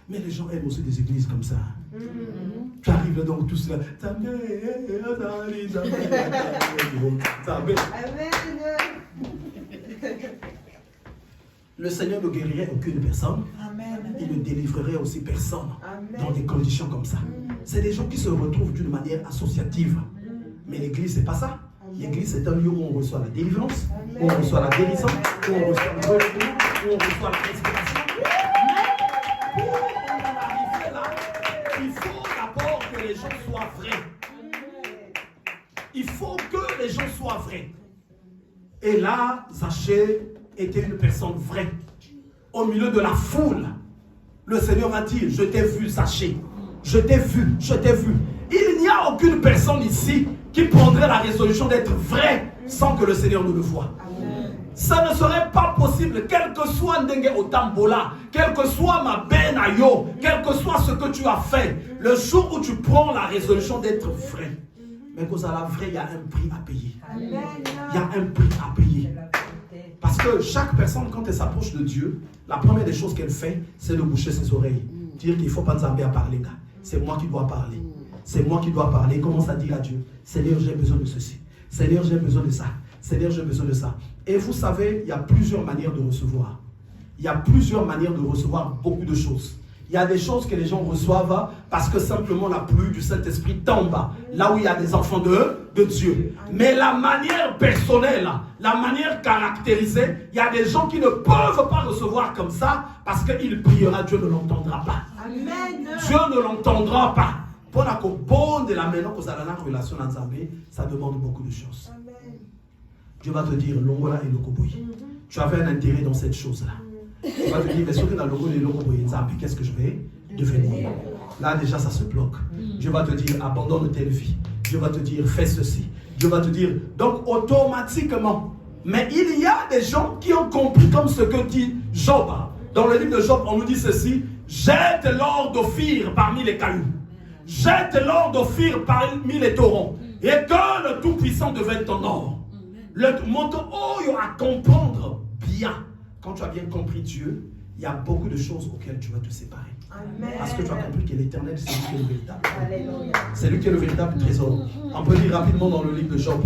Mais les gens aiment aussi des églises comme ça. Tu arrives donc tous là. Amen. Le Seigneur ne guérirait aucune personne. Amen. Il ne délivrerait aussi personne. Amen. Dans des conditions comme ça. C'est des gens qui se retrouvent d'une manière associative. Mais l'église, c'est pas ça. L'église, c'est un lieu où on reçoit la délivrance, où on reçoit la guérison, où on reçoit le retour, où on reçoit la respiration. Mais pour en arriver là, il faut d'abord que les gens soient vrais. Il faut que les gens soient vrais. Et là, Zachée était une personne vraie. Au milieu de la foule, le Seigneur a dit, je t'ai vu, Zachée. Je t'ai vu, je t'ai vu. Il n'y a aucune personne ici qui prendrait la résolution d'être vrai sans que le Seigneur ne le voie. Amen. Ça ne serait pas possible, quel que soit Ndenge Otambola, quel que soit ma Benayo, quel que soit ce que tu as fait, le jour où tu prends la résolution d'être vrai. Mais que ça la vrai, il y a un prix à payer. Amen. Il y a un prix à payer. Parce que chaque personne, quand elle s'approche de Dieu, la première des choses qu'elle fait, c'est de boucher ses oreilles. Dire qu'il ne faut pas nous amener à parler. C'est moi qui dois parler. C'est moi qui dois parler. Commence à dire à Dieu, Seigneur, j'ai besoin de ceci. Seigneur, j'ai besoin de ça. Seigneur, j'ai besoin de ça. Et vous savez, il y a plusieurs manières de recevoir. Il y a plusieurs manières de recevoir beaucoup de choses. Il y a des choses que les gens reçoivent parce que simplement la pluie du Saint-Esprit tombe là où il y a des enfants de Dieu. Mais la manière personnelle, la manière caractérisée, il y a des gens qui ne peuvent pas recevoir comme ça parce qu'il priera, Dieu ne l'entendra pas. Amen. Dieu ne l'entendra pas. Pour la bonne de la maison que ça a une relation dans Zambé, ça demande beaucoup de choses. Amen. Dieu va te dire, l'ongola et le koboyi. Tu avais un intérêt dans cette chose-là. Tu vas te dire, mais ce que dans le logo et le koboyi, qu'est-ce que je vais devenir? Là, déjà, ça se bloque. Dieu va te dire, abandonne telle vie. Dieu va te dire, fais ceci. Dieu va te dire, donc automatiquement. Mais il y a des gens qui ont compris comme ce que dit Job. Dans le livre de Job, on nous dit ceci, jette l'or d'Ophir parmi les cailloux. Jette l'or d'Ophir parmi les torrents. Et que le Tout-Puissant devienne ton or. Le monto à comprendre bien. Quand tu as bien compris Dieu, il y a beaucoup de choses auxquelles tu vas te séparer. Amen. Parce que tu as compris que l'Éternel, c'est lui qui est le véritable. Alléluia. C'est lui qui est le véritable trésor. On peut lire rapidement dans le livre de Job.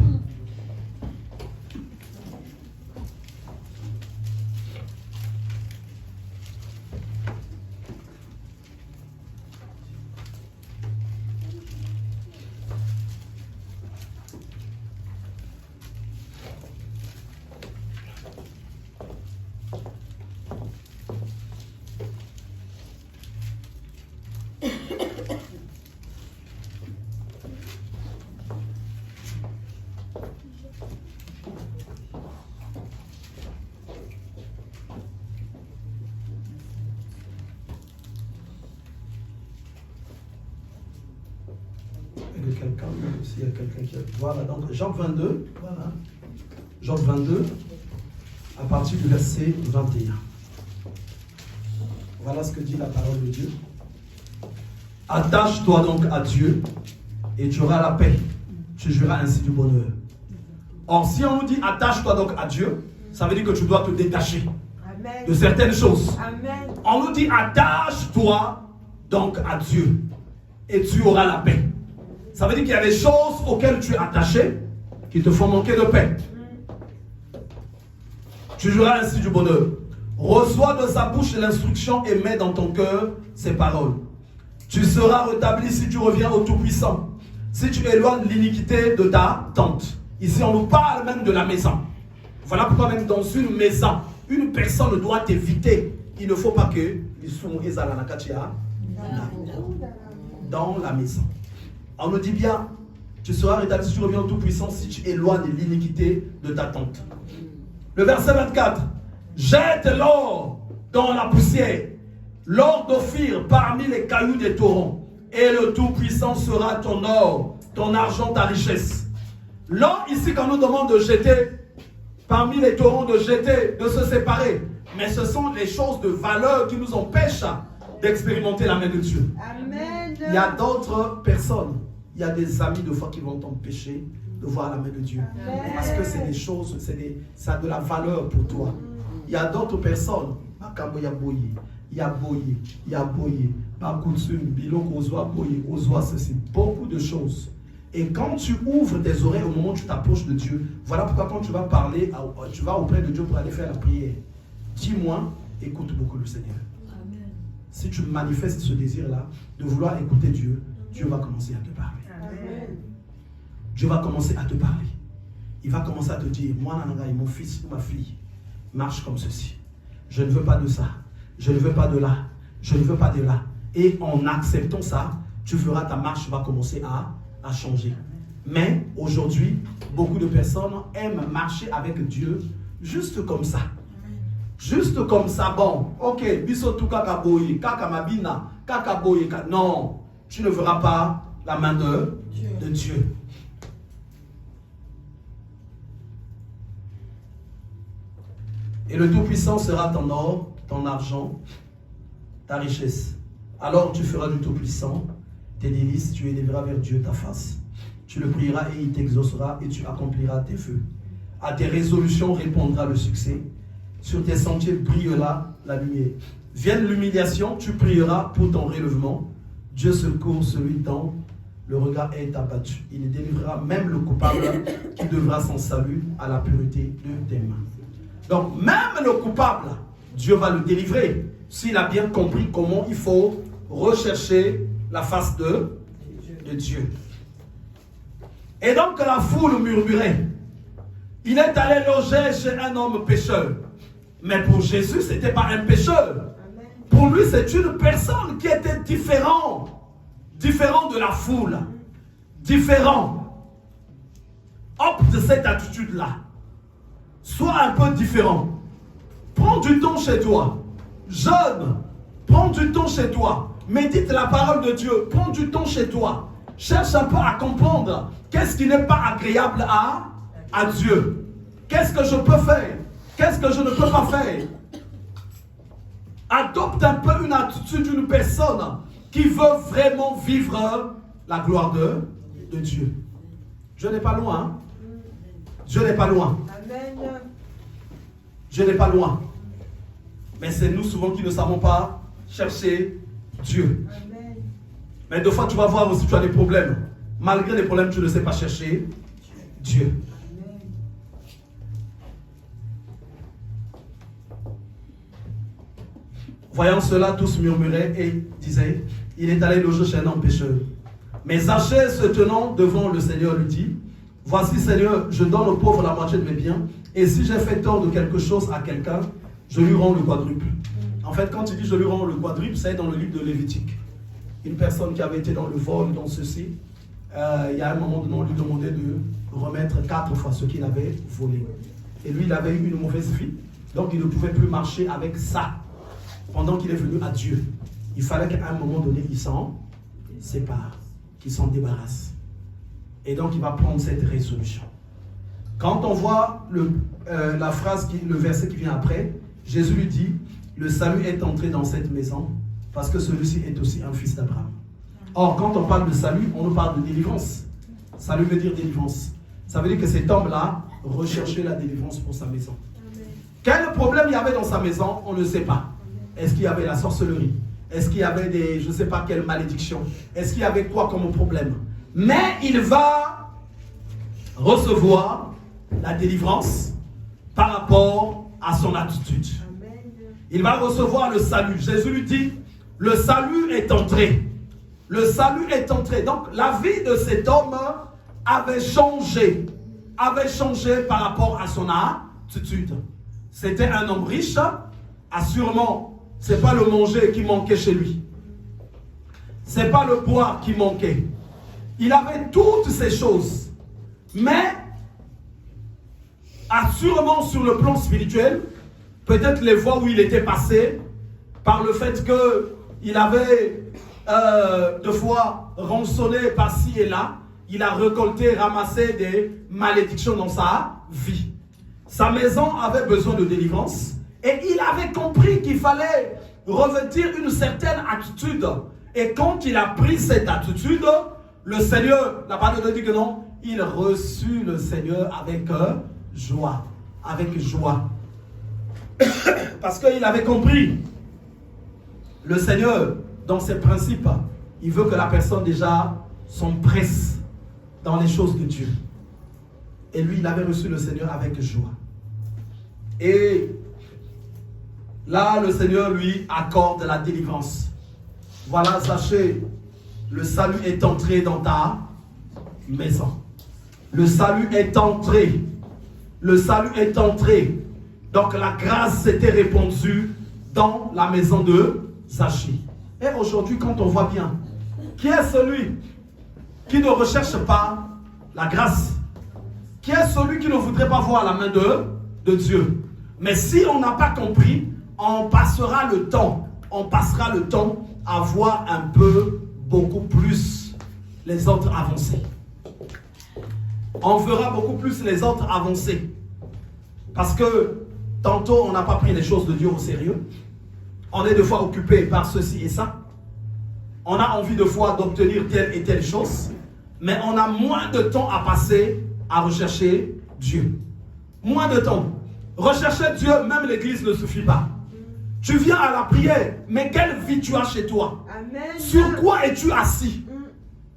S'il y a quelqu'un qui a... Voilà, donc Job 22, voilà. Job 22, à partir du verset 21. Voilà ce que dit la parole de Dieu. Attache-toi donc à Dieu et tu auras la paix. Tu jouiras ainsi du bonheur. Or, si on nous dit attache-toi donc à Dieu, ça veut dire que tu dois te détacher Amen. De certaines choses. Amen. On nous dit attache-toi donc à Dieu et tu auras la paix. Ça veut dire qu'il y a des choses auxquelles tu es attaché qui te font manquer de paix. Tu joueras ainsi du bonheur. Reçois de sa bouche l'instruction et mets dans ton cœur ses paroles. Tu seras rétabli si tu reviens au Tout-Puissant. Si tu éloignes l'iniquité de ta tente. Ici, on nous parle même de la maison. Voilà pourquoi même dans une maison, une personne doit t'éviter. Il ne faut pas que dans la maison. On nous dit bien, tu seras rétabli si tu reviens au Tout-Puissant, si tu éloignes l'iniquité de ta tente. Le verset 24. Jette l'or dans la poussière, l'or d'Ophir parmi les cailloux des torrents, et le Tout-Puissant sera ton or, ton argent, ta richesse. L'or ici, quand on nous demande de jeter parmi les torrents, de jeter, de se séparer, mais ce sont les choses de valeur qui nous empêchent d'expérimenter la main de Dieu. Amen. Il y a d'autres personnes, il y a des amis de foi qui vont t'empêcher de voir la main de Dieu. Amen. Parce que c'est des choses, ça a de la valeur pour toi. Il y a d'autres personnes, il il y a boyé, par coutume, bilok, ozoa, boyé, ozoa, ceci, beaucoup de choses. Et quand tu ouvres tes oreilles au moment où tu t'approches de Dieu, voilà pourquoi quand tu vas parler, tu vas auprès de Dieu pour aller faire la prière. Dis-moi, écoute beaucoup le Seigneur. Amen. Si tu manifestes ce désir-là, de vouloir écouter Dieu, Dieu va commencer à te parler. Amen. Dieu va commencer à te parler. Il va commencer à te dire, moi, mon fils ou ma fille, marche comme ceci. Je ne veux pas de ça. Je ne veux pas de là. Je ne veux pas de là. Et en acceptant ça, tu verras ta marche va commencer à changer. Mais aujourd'hui, beaucoup de personnes aiment marcher avec Dieu juste comme ça. Juste comme ça, bon, ok, bisotu kakaboye, kakamabina, kakaboye, non, tu ne verras pas la main de Dieu. Et le Tout-Puissant sera ton or, ton argent, ta richesse. Alors tu feras du Tout-Puissant tes délices, tu élèveras vers Dieu ta face. Tu le prieras et il t'exaucera et tu accompliras tes vœux. À tes résolutions répondra le succès. Sur tes sentiers brillera la lumière. Vienne l'humiliation, tu prieras pour ton relèvement. Dieu secourt celui dont le regard est abattu. Il délivrera même le coupable qui devra son salut à la pureté de tes mains. Donc même le coupable, Dieu va le délivrer s'il a bien compris comment il faut rechercher la face de Dieu. Et donc la foule murmurait. Il est allé loger chez un homme pécheur. Mais pour Jésus, ce n'était pas un pécheur. Pour lui, c'est une personne qui était différente de la foule. Différent. Opte de cette attitude-là. Sois un peu différent. Prends du temps chez toi. Jeûne. Prends du temps chez toi. Médite la parole de Dieu. Prends du temps chez toi. Cherche un peu à comprendre qu'est-ce qui n'est pas agréable à Dieu. Qu'est-ce que je peux faire? Qu'est-ce que je ne peux pas faire? Adopte un peu une attitude d'une personne qui veut vraiment vivre la gloire de Dieu. Dieu n'est pas loin. Hein? Dieu n'est pas loin. Amen. Dieu n'est pas loin. Mais c'est nous souvent qui ne savons pas chercher Dieu. Amen. Mais deux fois tu vas voir aussi tu as des problèmes. Malgré les problèmes, tu ne sais pas chercher Dieu. Amen. Voyant cela, tous murmuraient et disaient, il est allé loger chez un homme pécheur. Mais Zachée, se tenant devant le Seigneur, lui dit, voici Seigneur, je donne aux pauvres la moitié de mes biens, et si j'ai fait tort de quelque chose à quelqu'un, je lui rends le quadruple. En fait, quand il dit je lui rends le quadruple, c'est dans le livre de Lévitique. Une personne qui avait été dans le vol, dans ceci, il y a un moment donné, on lui demandait de remettre 4 fois ce qu'il avait volé. Et lui, il avait eu une mauvaise vie, donc il ne pouvait plus marcher avec ça. Pendant qu'il est venu à Dieu, il fallait qu'à un moment donné, il s'en sépare, qu'il s'en débarrasse. Et donc, il va prendre cette résolution. Quand on voit la phrase, le verset qui vient après, Jésus lui dit, le salut est entré dans cette maison parce que celui-ci est aussi un fils d'Abraham. Or, quand on parle de salut, on nous parle de délivrance. Salut veut dire délivrance. Ça veut dire que cet homme-là recherchait la délivrance pour sa maison. Quel problème il y avait dans sa maison, on ne sait pas. Est-ce qu'il y avait la sorcellerie? Est-ce qu'il y avait des, je ne sais pas quelle malédiction? Est-ce qu'il y avait quoi comme problème? Mais il va recevoir la délivrance par rapport à son attitude. Il va recevoir le salut. Jésus lui dit, le salut est entré. Le salut est entré. Donc la vie de cet homme avait changé par rapport à son attitude. C'était un homme riche, assurément. Ce n'est pas le manger qui manquait chez lui. Ce n'est pas le boire qui manquait. Il avait toutes ces choses. Mais, assurément sur le plan spirituel, peut-être les voies où il était passé, par le fait qu'il avait deux fois rançonné par-ci et là, il a récolté, ramassé des malédictions dans sa vie. Sa maison avait besoin de délivrance. Et il avait compris qu'il fallait revêtir une certaine attitude. Et quand il a pris cette attitude, le Seigneur, la parole de Dieu dit que non, il reçut le Seigneur avec joie. Avec joie. Parce qu'il avait compris Le Seigneur, dans ses principes, il veut que la personne déjà s'empresse dans les choses de Dieu. Et lui, il avait reçu le Seigneur avec joie. Et là, le Seigneur lui accorde la délivrance. Voilà, sachez, le salut est entré dans ta maison. Le salut est entré. Le salut est entré. Donc la grâce s'était répandue dans la maison de Zachée. Et aujourd'hui, quand on voit bien, qui est celui qui ne recherche pas la grâce? Qui est celui qui ne voudrait pas voir la main de Dieu? Mais si on n'a pas compris, on passera le temps à voir un peu, beaucoup plus les autres avancer. On verra beaucoup plus les autres avancer. Parce que tantôt, on n'a pas pris les choses de Dieu au sérieux. On est des fois occupé par ceci et ça. On a envie de fois d'obtenir telle et telle chose. Mais on a moins de temps à passer à rechercher Dieu. Moins de temps. Rechercher Dieu, même l'église ne suffit pas. Tu viens à la prière, mais quelle vie tu as chez toi? Amen. Sur quoi es-tu assis?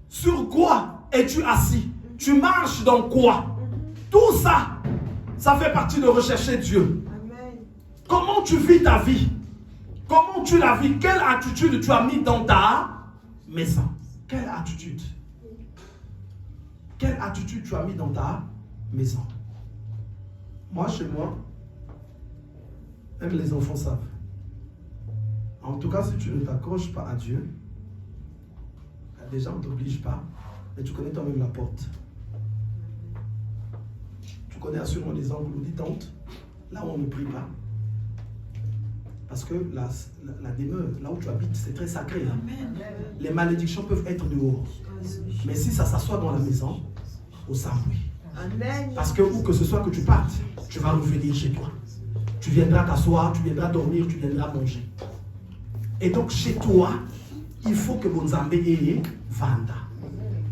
Sur quoi es-tu assis? Tu marches dans quoi? Tout ça, ça fait partie de rechercher Dieu. Amen. Comment tu vis ta vie? Comment tu la vis? Quelle attitude tu as mis dans ta maison? Quelle attitude? Quelle attitude tu as mis dans ta maison? Moi, chez moi, même les enfants savent. En tout cas, si tu ne t'accroches pas à Dieu, déjà on ne t'oblige pas, mais tu connais toi-même la porte. Tu connais assurément les angles ou des tentes, là où on ne prie pas. Parce que la demeure, là où tu habites, c'est très sacré. Hein? Les malédictions peuvent être dehors. Mais si ça s'assoit dans la maison, au oui. Parce que où que ce soit que tu partes, tu vas revenir chez toi. Tu viendras t'asseoir, tu viendras dormir, tu viendras manger. Et donc chez toi, il faut que Bonzambe ait Vanda.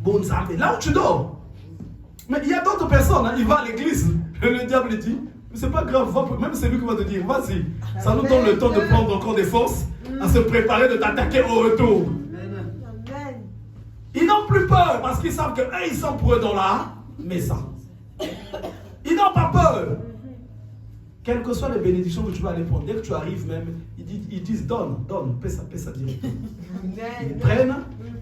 Bonzambe, là où tu dors. Mais il y a d'autres personnes, hein, il va à l'église. Le diable dit, mais c'est pas grave, même c'est lui qui va te dire, vas-y. Ça nous donne le temps de prendre encore des forces, à se préparer de t'attaquer au retour. Amen. Ils n'ont plus peur parce qu'ils savent qu'ils sont pour eux dans la maison. Ils n'ont pas peur. Quelles que soient les bénédictions que tu vas aller prendre, dès que tu arrives même, ils disent donne, paie ça directement. Ils prennent,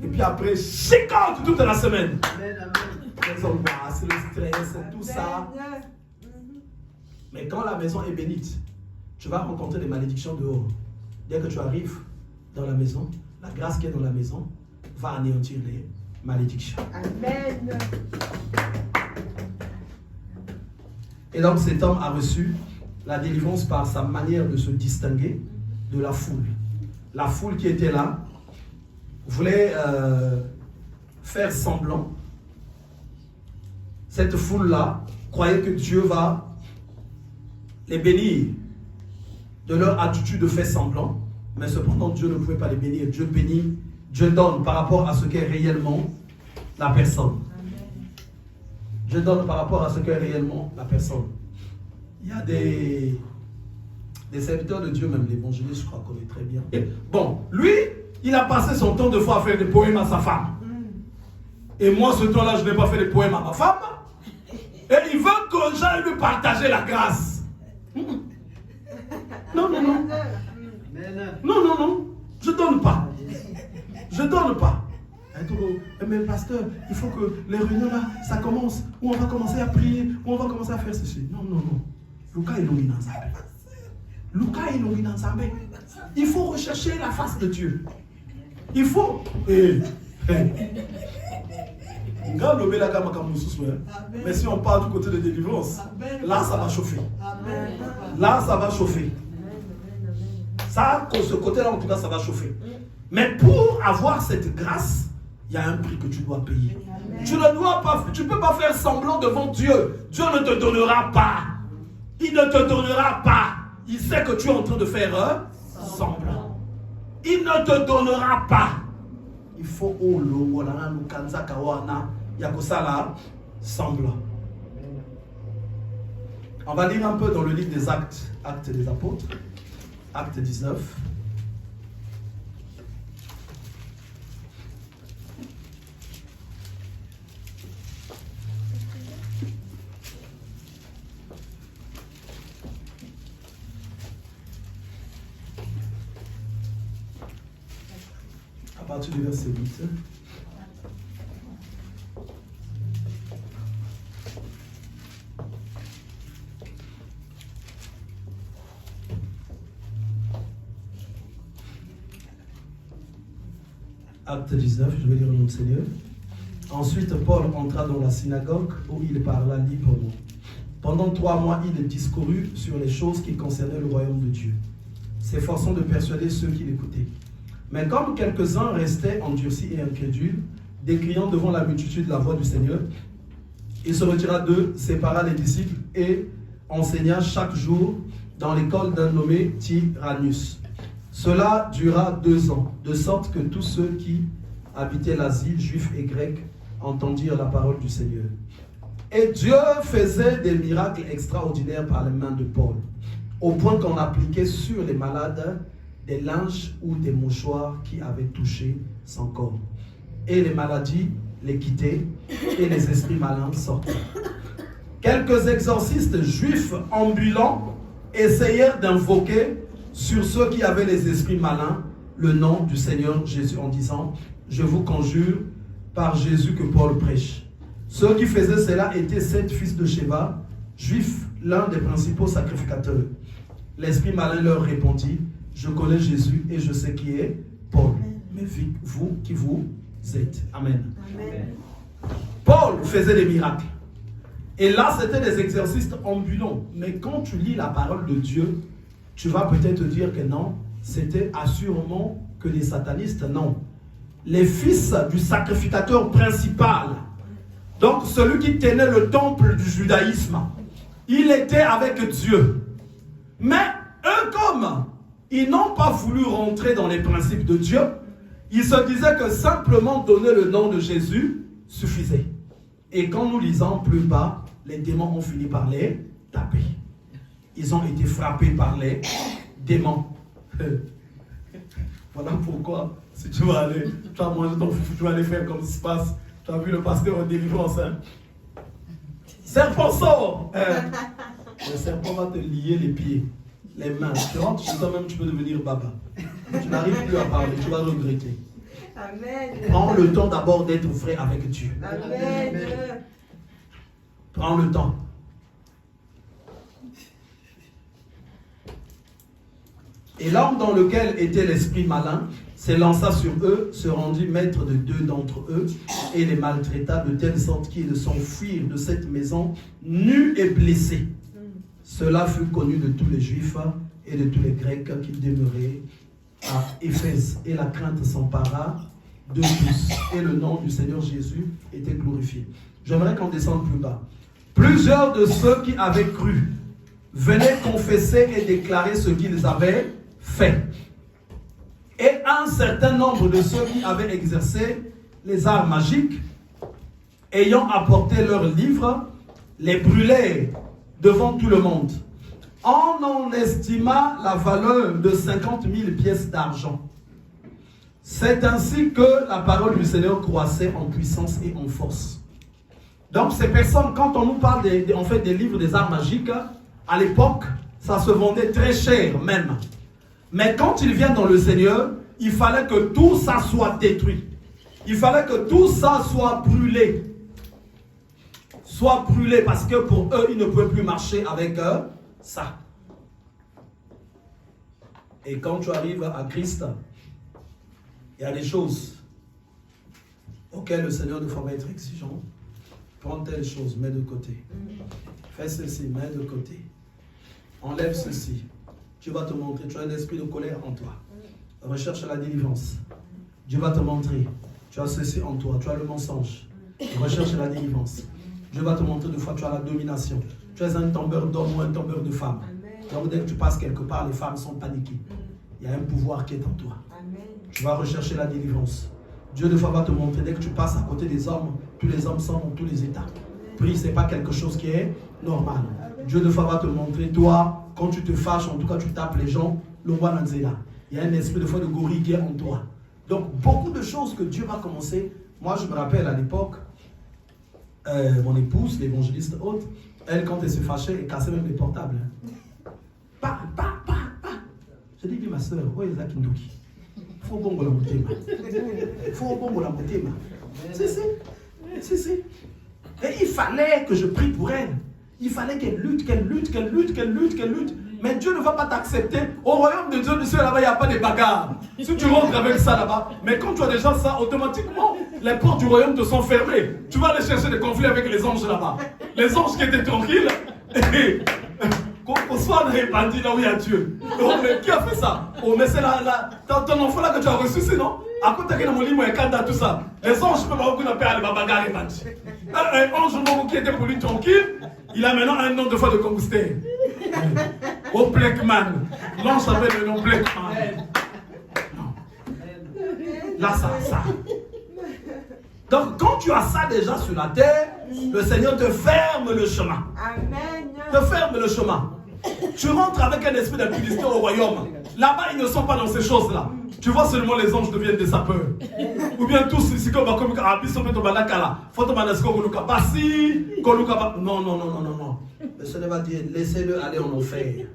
et puis après, chicote toute la semaine. Les angoisses, le stress, tout ça. Mais quand la maison est bénite, tu vas rencontrer des malédictions dehors. Dès que tu arrives dans la maison, la grâce qui est dans la maison va anéantir les malédictions. Amen. Et donc cet homme a reçu la délivrance par sa manière de se distinguer de la foule. La foule qui était là voulait faire semblant. Cette foule-là croyait que Dieu va les bénir de leur attitude de faire semblant, mais cependant Dieu ne pouvait pas les bénir. Dieu bénit, Dieu donne par rapport à ce qu'est réellement la personne. Dieu donne par rapport à ce qu'est réellement la personne. Il y a des serviteurs de Dieu, même l'évangéliste, je crois qu'on est très bien. Et bon, lui, il a passé son temps de fois à faire des poèmes à sa femme. Et moi, ce temps-là, je n'ai pas fait des poèmes à ma femme. Et il veut que j'aille lui partager la grâce. Non. Non. Je ne donne pas. Je ne donne pas. Mais pasteur, il faut que les réunions là, ça commence. Où on va commencer à prier. Où on va commencer à faire ceci. Non. Luka est nommé dans sa main. Il faut rechercher la face de Dieu. Il faut. Mais si on part du côté de délivrance, là ça va chauffer. Là ça va chauffer. Ça, ce côté-là en tout cas, ça va chauffer. Mais pour avoir cette grâce, il y a un prix que tu dois payer. Tu ne peux pas faire semblant devant Dieu. Dieu ne te donnera pas. Il ne te donnera pas. Il sait que tu es en train de faire semblant. Il ne te donnera pas. Il faut semblant. On va lire un peu dans le livre des Actes des Apôtres, Acte 19. partir du verset 8. Acte 19, je vais lire le nom du Seigneur. Ensuite, Paul entra dans la synagogue où il parla librement. Pendant 3 mois, il discourut sur les choses qui concernaient le royaume de Dieu, s'efforçant de persuader ceux qui l'écoutaient. Mais comme quelques-uns restaient endurcis et incrédules, décriant devant la multitude la voix du Seigneur, il se retira d'eux, sépara les disciples et enseigna chaque jour dans l'école d'un nommé Tyrannus. Cela dura 2 ans, de sorte que tous ceux qui habitaient l'Asie, juifs et grecs, entendirent la parole du Seigneur. Et Dieu faisait des miracles extraordinaires par les mains de Paul, au point qu'on appliquait sur les malades des linges ou des mouchoirs qui avaient touché son corps. Et les maladies les quittaient et les esprits malins sortaient. Quelques exorcistes juifs ambulants essayèrent d'invoquer sur ceux qui avaient les esprits malins le nom du Seigneur Jésus en disant « Je vous conjure par Jésus que Paul prêche ». Ceux qui faisaient cela étaient 7 fils de Sheba, juifs, l'un des principaux sacrificateurs. L'esprit malin leur répondit « Je connais Jésus et je sais qui est Paul. Mais vous qui vous êtes. » Amen. Amen. Paul faisait des miracles. Et là, c'était des exorcistes ambulants. Mais quand tu lis la parole de Dieu, tu vas peut-être dire que non, c'était assurément que les satanistes, non. Les fils du sacrificateur principal, donc celui qui tenait le temple du judaïsme, il était avec Dieu. Mais eux, comme ils n'ont pas voulu rentrer dans les principes de Dieu, ils se disaient que simplement donner le nom de Jésus suffisait. Et quand nous lisons plus bas, les démons ont fini par les taper. Ils ont été frappés par les démons. Voilà pourquoi, si tu vas aller, tu vas manger ton foufou, tu vas aller faire comme ça se passe. Tu as vu le pasteur en délivrance, hein? Serpent sort! Le serpent va te lier les pieds, les mains. Tu rentres chez toi-même, tu peux devenir baba. Tu n'arrives plus à parler, tu vas regretter. Amen. Prends le temps d'abord d'être vrai avec Dieu. Amen. Prends le temps. Et l'homme dans lequel était l'esprit malin s'élança sur eux, se rendit maître de 2 d'entre eux et les maltraita de telle sorte qu'ils s'enfuirent de cette maison nus et blessés. Cela fut connu de tous les Juifs et de tous les Grecs qui demeuraient à Éphèse. Et la crainte s'empara de tous. Et le nom du Seigneur Jésus était glorifié. J'aimerais qu'on descende plus bas. Plusieurs de ceux qui avaient cru venaient confesser et déclarer ce qu'ils avaient fait. Et un certain nombre de ceux qui avaient exercé les arts magiques, ayant apporté leurs livres, les brûlèrent devant tout le monde. On en estima la valeur de 50 000 pièces d'argent. C'est ainsi que la parole du Seigneur croissait en puissance et en force. Donc ces personnes, quand on nous parle des livres des arts magiques, à l'époque, ça se vendait très cher même. Mais quand ils viennent dans le Seigneur, il fallait que tout ça soit détruit. Il fallait que tout ça soit brûlé. Soit brûlé parce que pour eux, ils ne pouvaient plus marcher avec ça. Et quand tu arrives à Christ, il y a des choses auxquelles le Seigneur ne faut pas être exigeant. Prends telle chose, mets de côté. Fais ceci, mets de côté. Enlève ceci. Dieu va te montrer, tu as un esprit de colère en toi. Recherche la délivrance. Dieu va te montrer, tu as ceci en toi, tu as le mensonge. Recherche la délivrance. Dieu va te montrer des fois, tu as la domination. Tu es un tombeur d'homme ou un tombeur de femme. Donc dès que tu passes quelque part, les femmes sont paniquées. Il y a un pouvoir qui est en toi. Tu vas rechercher la délivrance. Dieu des fois va te montrer, dès que tu passes à côté des hommes, tous les hommes sont dans tous les états. Prie, ce n'est pas quelque chose qui est normal. Dieu des fois va te montrer, toi, quand tu te fâches, en tout cas tu tapes les gens, le roi Nanzela. Il y a un esprit de foi de gorille qui est en toi. Donc beaucoup de choses que Dieu va commencer. Moi je me rappelle à l'époque, mon épouse, l'évangéliste haute, elle quand elle se fâchait, elle cassait même les portables. J'ai dit, ma soeur, où est Zakindoki? faut bon la motema. Faut bon la motema. Si. Et il fallait que je prie pour elle. Il fallait qu'elle lutte. Mais Dieu ne va pas t'accepter. Au royaume de Dieu, là-bas, il n'y a pas de bagarre. Si tu rentres avec ça là-bas, mais quand tu as déjà ça, automatiquement, les portes du royaume te sont fermées. Tu vas aller chercher des conflits avec les anges là-bas. Les anges qui étaient tranquilles, qu'on soit répandu là où il y a Dieu. Oh, mais qui a fait ça? Oh, mais c'est ton enfant là que tu as reçu, sinon? À côté de mon livre, il y a tout ça. Les anges peuvent avoir qu'on appelle les bagarres répandues. Un ange qui était pour lui tranquille, il a maintenant un nom de fois de combusteur. Au Blackman. L'ange s'appelle le nom Blackman. Non. Là, ça. Donc, quand tu as ça déjà sur la terre, le Seigneur te ferme le chemin. Amen. Te ferme le chemin. Tu rentres avec un esprit d'impudicité au royaume. Là-bas, ils ne sont pas dans ces choses-là. Tu vois seulement les anges deviennent des sapeurs. Ou bien tous, si comme non. Le Seigneur va dire, laissez-le aller en enfer.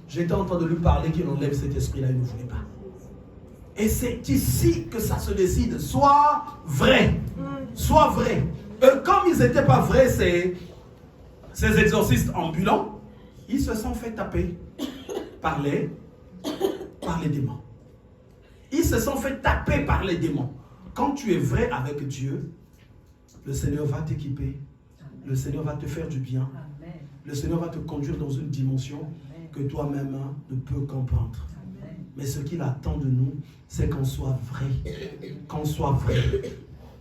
J'étais en train de lui parler qu'il enlève cet esprit-là, il ne voulait pas. Et c'est ici que ça se décide. Sois vrai. Sois vrai. Comme ils n'étaient pas vrais, ces exorcistes ambulants, ils se sont fait taper par les démons. Ils se sont fait taper par les démons. Quand tu es vrai avec Dieu, le Seigneur va t'équiper. Le Seigneur va te faire du bien. Le Seigneur va te conduire dans une dimension que toi-même ne peux comprendre. Mais ce qu'il attend de nous, c'est qu'on soit vrai. Qu'on soit vrai.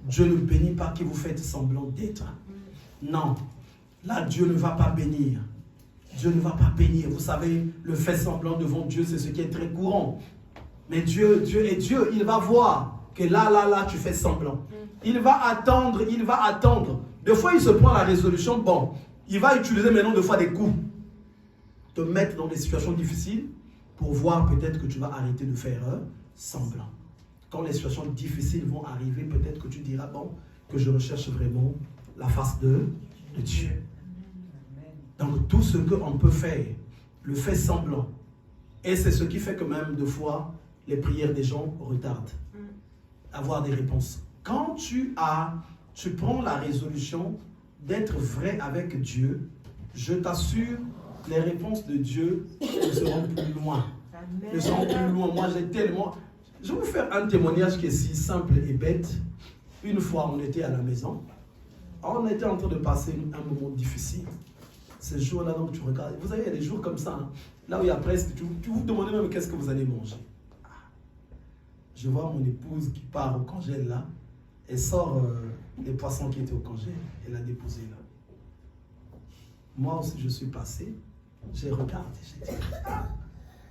Dieu ne bénit pas que vous faites semblant d'être. Non. Là, Dieu ne va pas bénir. Dieu ne va pas bénir. Vous savez, le fait semblant devant Dieu, c'est ce qui est très courant. Mais Dieu est Dieu. Il va voir que là, tu fais semblant. Il va attendre. Des fois, il se prend la résolution. Bon, il va utiliser maintenant des fois des coups. Te mettre dans des situations difficiles pour voir peut-être que tu vas arrêter de faire semblant. Quand les situations difficiles vont arriver, peut-être que tu diras, bon, que je recherche vraiment la face de Dieu. Donc, tout ce qu'on peut faire, le fait semblant. Et c'est ce qui fait que même, des fois, les prières des gens retardent. Avoir des réponses. Quand tu prends la résolution d'être vrai avec Dieu, je t'assure, les réponses de Dieu ne seront plus loin. Ne seront plus loin. Moi, je vais vous faire un témoignage qui est si simple et bête. Une fois, on était à la maison. On était en train de passer un moment difficile. Ces jours-là, donc tu regardes. Vous savez, il y a des jours comme ça. Hein, là où il y a presque, tu vous demandez même qu'est-ce que vous allez manger. Je vois mon épouse qui part au congèle là. Elle sort les poissons qui étaient au congèle. Elle a déposé là. Moi aussi, je suis passé. J'ai regardé. J'ai dit,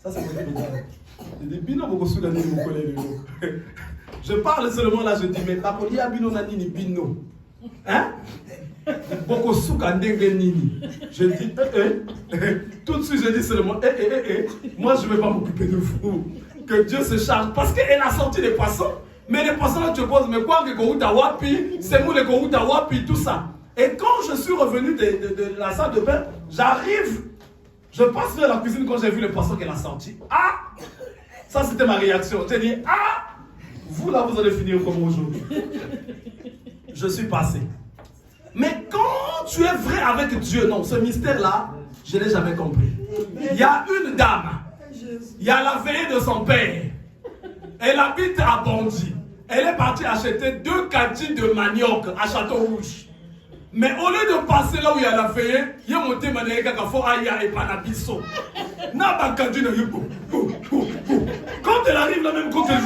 ça c'est mon regard. J'ai dit, je parle seulement là, je dis, mais par contre, il y a bino nani ni bino. Hein? Boko souka ndenge nini. Je dis, tout de suite, je dis seulement, moi je ne vais pas m'occuper de vous. Que Dieu se charge. Parce qu'elle a sorti les poissons. Mais les poissons là, tu te poses, mais quoi que Kouta Wapi, c'est moi le Kouta Wapi, tout ça. Et quand je suis revenu de la salle de bain, j'arrive, je passe vers la cuisine quand j'ai vu les poissons qu'elle a sortis. Ah! Ça c'était ma réaction. J'ai dit, ah! Vous là, vous allez finir comme aujourd'hui. Je suis passé. Mais quand tu es vrai avec Dieu, non, ce mystère-là, je ne l'ai jamais compris. Il y a une dame, il y a la veillée de son père. Elle habite à Bondy. Elle est partie acheter 2 caddies de manioc à Château-Rouge. Mais au lieu de passer là où il y a la veillée, il y a monté manioc à Foaya et Panabiso. N'a pas de quand elle arrive là, même quand elle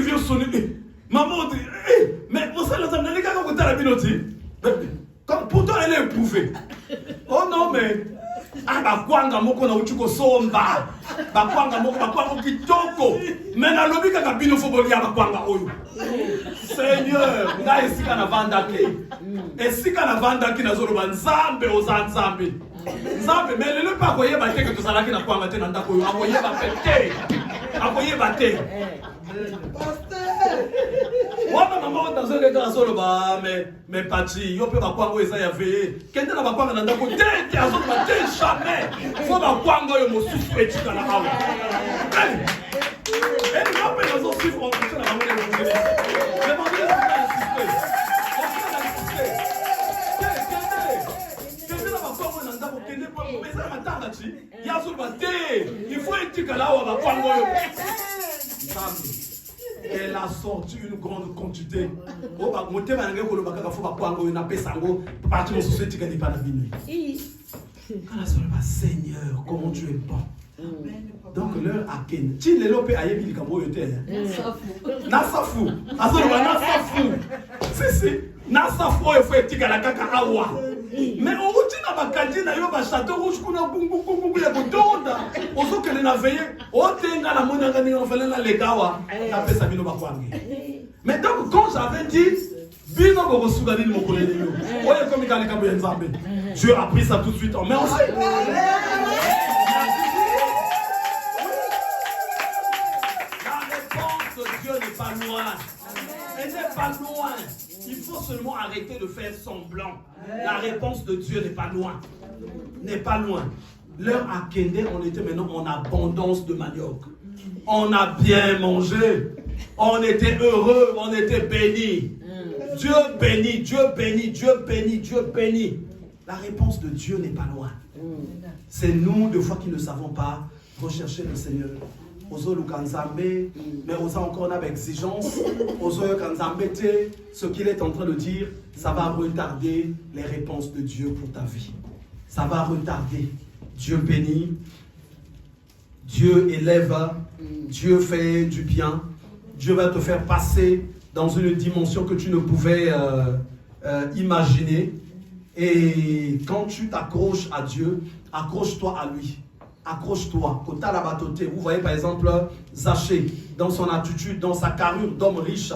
vient sonner, maman dit, mais vous savez, les gars, quand la binoti, pourtant elle est éprouvée. Oh non, mais. Bakwanga moko na uchuko somba. Bakwanga moko kitoko. Mais na lobi kaka bino foboli ya bakwanga oyo. Seigneur, nga esika na vandaki. Esika na vandaki na zolo banzambe oza nzambe. Nzambe mais lelo pa koyeba te que tozalaki na kwanga te na ndako oyo. Akoyeba pete. Akoyeba te. Wana mama otazo leka solo ba mais pati yo pe bakwanga eza ya veye. Kende na bakwanga na ndako te azolo ba te jamais. Faut bakwanga yo mosusu etika na awa. Elle a sorti une grande quantité. Seigneur, comment tu es bon. Donc leur a ken. Tu les lopé à yebi kambo yote. Nasafu. Nasafu. Si. Nasafu il faut etika la kaka awa. Mais on routine na bakadi na yo ba château rouge kuna bungu ya botonda. Ozo que na veiller. O tenga na mona ngani on fele na legawa. Na pesa bino bakwangi. Mais donc quand j'avais dit bino boko sugani ni mokoleli yo. Oye comme kali kambo ya Nzambe. Dieu a pris ça tout de suite en main aussi. Dieu n'est pas loin. Elle n'est pas loin. Il faut seulement arrêter de faire semblant. La réponse de Dieu n'est pas loin. N'est pas loin. L'heure à Kende, on était maintenant en abondance de manioc. On a bien mangé. On était heureux. On était bénis. Dieu bénit, Dieu bénit, Dieu bénit, Dieu bénit. La réponse de Dieu n'est pas loin. C'est nous, des fois, qui ne savons pas rechercher le Seigneur. Mais on a encore une exigence. Ce qu'il est en train de dire, ça va retarder les réponses de Dieu pour ta vie. Ça va retarder. Dieu bénit, Dieu élève, Dieu fait du bien. Dieu va te faire passer dans une dimension que tu ne pouvais imaginer. Et quand tu t'accroches à Dieu, accroche-toi à lui. Accroche-toi. Vous voyez par exemple Zachée, dans son attitude, dans sa carrure d'homme riche.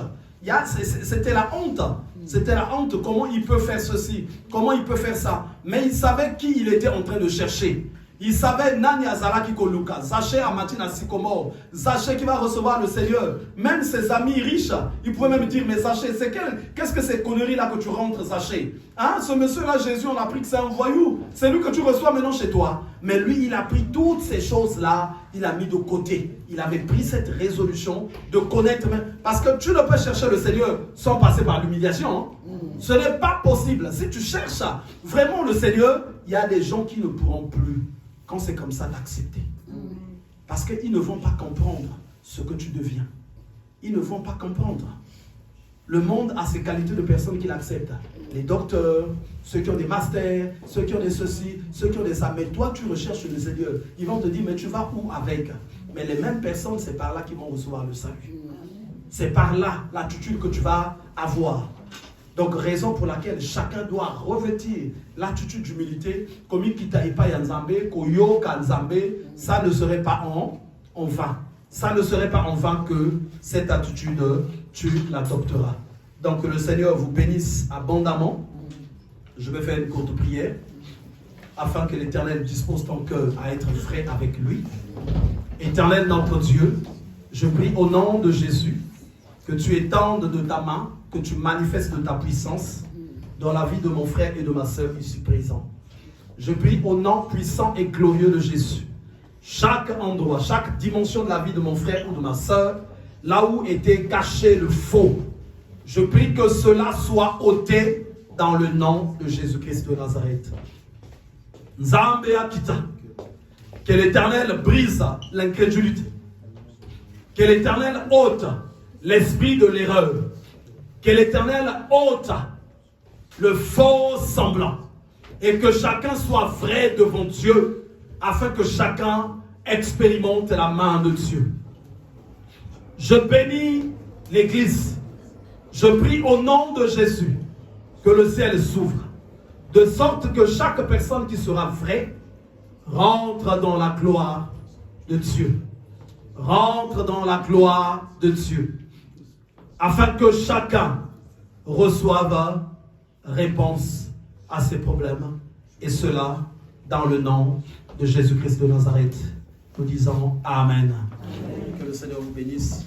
C'était la honte. C'était la honte. Comment il peut faire ceci? Comment il peut faire ça? Mais il savait qui il était en train de chercher. Il savait Nani Azalaki Koluka, Zachée Amatina Sycomore, Zachée qui va recevoir le Seigneur. Même ses amis riches, ils pouvaient même dire, mais Zachée, qu'est-ce que ces conneries-là que tu rentres, Zachée? Hein? Ce monsieur-là, Jésus, on a appris que c'est un voyou. C'est lui que tu reçois maintenant chez toi. Mais lui, il a pris toutes ces choses-là, il a mis de côté. Il avait pris cette résolution de connaître, parce que tu ne peux chercher le Seigneur sans passer par l'humiliation. Hein? Ce n'est pas possible. Si tu cherches vraiment le Seigneur, il y a des gens qui ne pourront plus, quand c'est comme ça, d'accepter. Parce qu'ils ne vont pas comprendre ce que tu deviens. Ils ne vont pas comprendre. Le monde a ses qualités de personnes qui l'acceptent. Les docteurs, ceux qui ont des masters, ceux qui ont des ceci, ceux qui ont des ça. Mais toi, tu recherches le Seigneur. Ils vont te dire, mais tu vas où avec? Mais les mêmes personnes, c'est par là qu'ils vont recevoir le salut. C'est par là l'attitude que tu vas avoir. Donc, raison pour laquelle chacun doit revêtir l'attitude d'humilité, comme il quitte pas Nzambe, koyo Nzambe, ça ne serait pas en vain. Ça ne serait pas en vain que cette attitude, tu l'adopteras. Donc, que le Seigneur vous bénisse abondamment. Je vais faire une courte prière, afin que l'Éternel dispose ton cœur à être frais avec lui. Éternel notre Dieu, je prie au nom de Jésus, que tu étendes de ta main, que tu manifestes de ta puissance dans la vie de mon frère et de ma sœur ici présents. Je prie au nom puissant et glorieux de Jésus. Chaque endroit, chaque dimension de la vie de mon frère ou de ma sœur, là où était caché le faux, je prie que cela soit ôté dans le nom de Jésus-Christ de Nazareth. Nzambe Akita, que l'Éternel brise l'incrédulité, que l'Éternel ôte l'esprit de l'erreur, que l'Éternel ôte le faux semblant et que chacun soit vrai devant Dieu afin que chacun expérimente la main de Dieu. Je bénis l'Église. Je prie au nom de Jésus que le ciel s'ouvre de sorte que chaque personne qui sera vraie rentre dans la gloire de Dieu. Rentre dans la gloire de Dieu. Afin que chacun reçoive réponse à ses problèmes. Et cela dans le nom de Jésus-Christ de Nazareth. Nous disons Amen. Amen. Que le Seigneur vous bénisse.